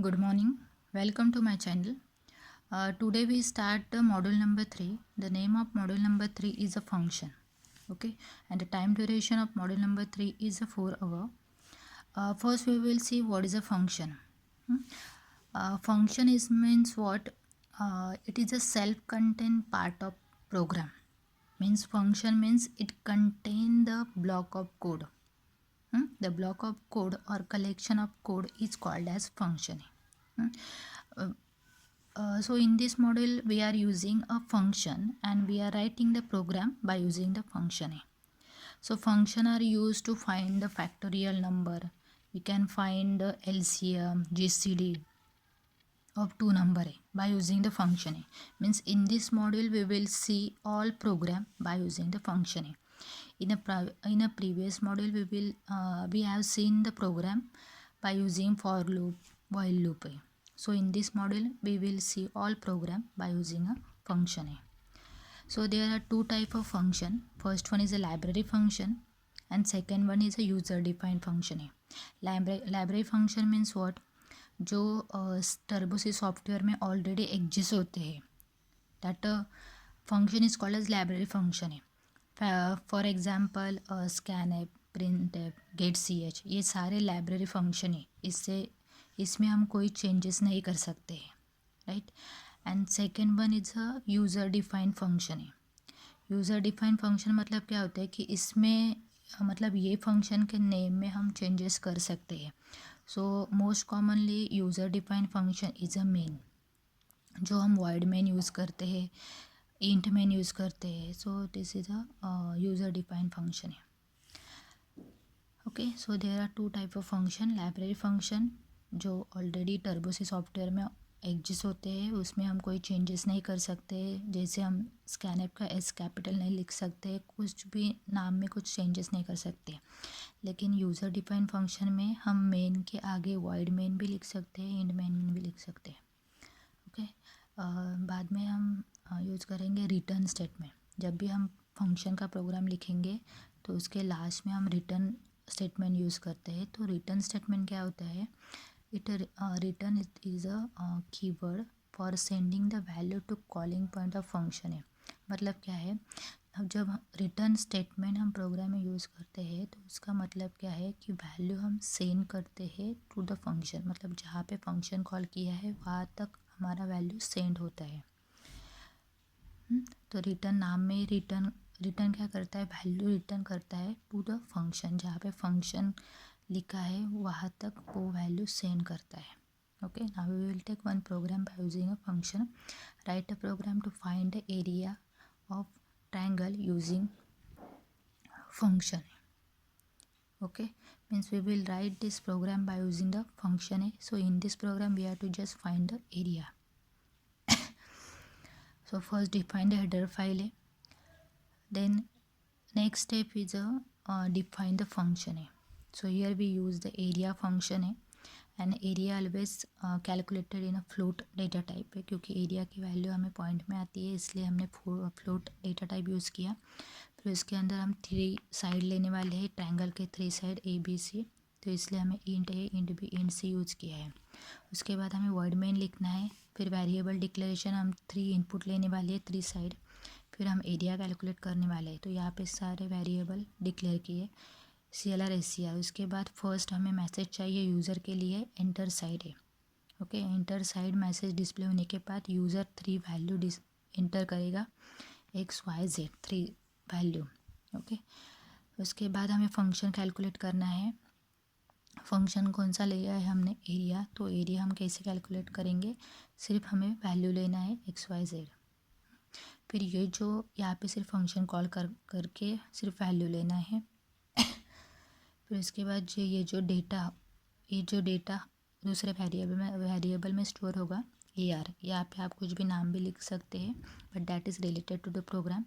Good morning. Welcome to my channel. Today we start module number 3. The name of module number 3 is a function. Okay, and the time duration of module number 3 is a 4 hour. First we will see what is a function. Function is means what? It is a self-contained part of program. Means function means it contain the block of code. The block of code or collection of code is called as function. So in this model we are using a function and we are writing the program by using the function a. So function are used to find the factorial number. We can find the LCM, GCD of two number a by using the function a. Means in this module we will see all program by using the function a. In a previous module we have seen the program by using for loop, while loop a. So in this module we will see all program by using a function a. So there are two type of function. First one is a library function and second one is a user defined function a. Library function means what? जो turbo C software में already exist होते हैं, that function is called as library function है. For example scanf, printf, गेट सी एच, ये सारे लाइब्रेरी फंक्शन है. इसमें हम कोई चेंजेस नहीं कर सकते हैं, right. And second one is a user defined function है. यूज़र डिफाइंड फंक्शन मतलब क्या होता है कि इसमें मतलब ये फंक्शन के नेम में हम चेंजेस कर सकते हैं. So most commonly user defined function is a main, जो हम वॉइड मेन यूज़ करते हैं, इंट मेन यूज़ करते हैं. So this is a user defined function है. Okay, so there are two type of function. Library function जो already turbo C software में exist होते हैं, उसमें हम कोई चेंजेस नहीं कर सकते. जैसे हम स्कैन ऐप का एस कैपिटल नहीं लिख सकते, कुछ भी नाम में कुछ चेंजेस नहीं कर सकते. लेकिन यूज़र डिफाइंड फंक्शन में हम मेन के आगे वॉइड मेन भी लिख सकते हैं, इंड मेन भी लिख सकते हैं. ओके, बाद में हम यूज़ करेंगे रिटर्न स्टेटमेंट. जब भी हम फंक्शन का प्रोग्राम लिखेंगे तो उसके लास्ट में हम रिटर्न स्टेटमेंट यूज़ करते हैं. तो रिटर्न स्टेटमेंट क्या होता है? Return is a keyword for sending the value to calling point of function है. मतलब क्या है? अब जब रिटर्न स्टेटमेंट हम प्रोग्राम में यूज़ करते हैं तो उसका मतलब क्या है कि वैल्यू हम सेंड करते हैं टू द फंक्शन. मतलब जहाँ पे फंक्शन कॉल किया है वहाँ तक हमारा वैल्यू सेंड होता है. तो रिटर्न नाम में रिटर्न क्या करता है? वैल्यू रिटर्न करता है टू द फंक्शन. जहाँ पे फंक्शन लिखा है वहाँ तक वो वैल्यू सेंड करता है. Okay, now we will take one program by using a function. Write a program to find the area of triangle using function. Okay, means we will write this program by using the function a. So in this program we have to just find the area. So first define the header file a. Then next step is define the function a. So here we use the area function a, and area always calculated in a float data type है, क्योंकि area की value हमें point में आती है, इसलिए हमने float data type use किया. फिर इसके अंदर हम 3 साइड लेने वाले हैं, ट्रायंगल के 3 साइड ए बी सी. तो इसलिए हमें इंट ए, इंट बी, इंट सी यूज़ किया है. उसके बाद हमें वर्ड मेन लिखना है. फिर वेरिएबल डिक्लेरेशन हम 3 इनपुट लेने वाले हैं 3 साइड. फिर हम एरिया कैलकुलेट करने वाले हैं. तो यहाँ पे सारे वेरिएबल डिक्लेयर किए, CLR SCR. उसके बाद फर्स्ट हमें मैसेज चाहिए यूज़र के लिए, एंटर साइड है. Okay, enter side message display होने के बाद यूज़र 3 वैल्यू एंटर करेगा, XYZ 3 वैल्यू. ओके, उसके बाद हमें फंक्शन कैलकुलेट करना है. फंक्शन कौन सा लिया है हमने? एरिया. तो एरिया हम कैसे कैलकुलेट करेंगे? सिर्फ हमें वैल्यू लेना है XYZ. फिर ये जो यहाँ पे सिर्फ फंक्शन कॉल करके सिर्फ वैल्यू लेना है. फिर इसके बाद ये जो डेटा दूसरे वेरिएबल में स्टोर होगा, AR. यहाँ पे आप कुछ भी नाम भी लिख सकते हैं, but that is related to the program.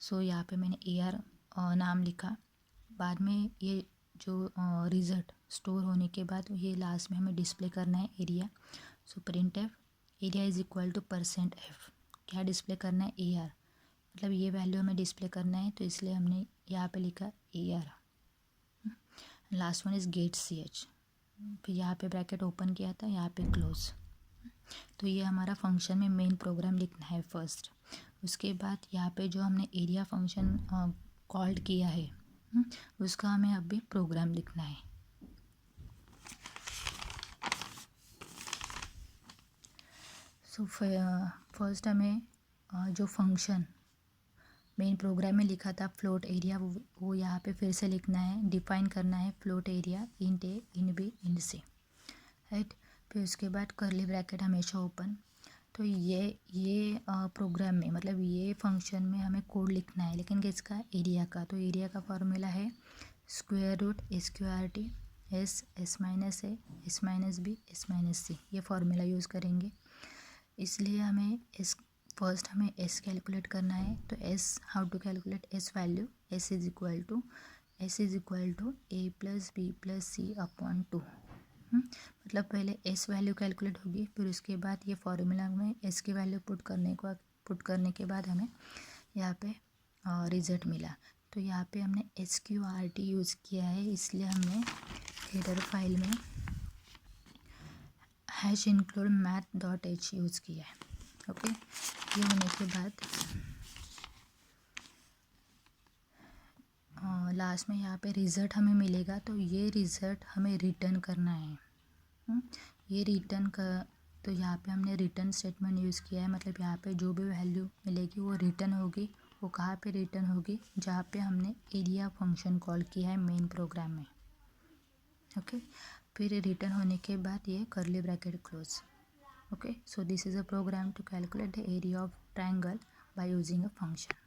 सो यहाँ पे मैंने AR नाम लिखा. बाद में ये जो रिज़ल्ट स्टोर होने के बाद ये लास्ट में हमें डिस्प्ले करना है area. So print F area is equal to %f. क्या डिस्प्ले करना है? AR. मतलब ये वैल्यू हमें डिस्प्ले करना है, तो इसलिए हमने यहाँ पे लिखा AR. Last one is gate CH. फिर यहाँ पे ब्रैकेट ओपन किया था, यहाँ पे क्लोज। तो ये हमारा फंक्शन में मेन प्रोग्राम लिखना है फर्स्ट। उसके बाद यहाँ पे जो हमने एरिया फंक्शन कॉल्ड किया है उसका हमें अभी प्रोग्राम लिखना है। सो फर्स्ट हमें जो फंक्शन मेन प्रोग्राम में लिखा था फ्लोट एरिया, वो यहाँ पे फिर से लिखना है, डिफाइन करना है फ्लोट एरिया इंट ए, इंट बी, इंट सी, राइट। फिर उसके बाद कर्ली ब्रैकेट हमेशा ओपन। तो ये प्रोग्राम में मतलब ये फंक्शन में हमें कोड लिखना है, लेकिन किसका, एरिया का। तो एरिया का फॉर्मूला है square root SQRT s minus a, s minus b, s minus c, ये फार्मूला यूज़ करेंगे। इसलिए हमें फर्स्ट हमें एस कैलकुलेट करना है। तो S, how to calculate S value, S is equal to A plus B plus C upon 2। मतलब पहले एस वैल्यू कैलकुलेट होगी, फिर उसके बाद ये फॉर्मूला में एस की वैल्यू पुट करने के बाद हमें यहाँ पे रिजल्ट मिला। तो यहाँ पे हमने SQRT यूज़ किया है, इसलिए हमने हेडर फाइल में #include math.h यूज़ किया है। ओके, ये होने के बाद लास्ट में यहाँ पे रिज़ल्ट हमें मिलेगा। तो ये रिज़ल्ट हमें रिटर्न करना है। ये रिटर्न का, तो यहाँ पे हमने रिटर्न स्टेटमेंट यूज़ किया है। मतलब यहाँ पे जो भी वैल्यू मिलेगी वो रिटर्न होगी। वो कहाँ पे रिटर्न होगी, जहाँ पे हमने एरिया फंक्शन कॉल किया है मेन प्रोग्राम में। ओके, फिर रिटर्न होने के बाद ये curly bracket close. Okay, so this is a program to calculate the area of triangle by using a function.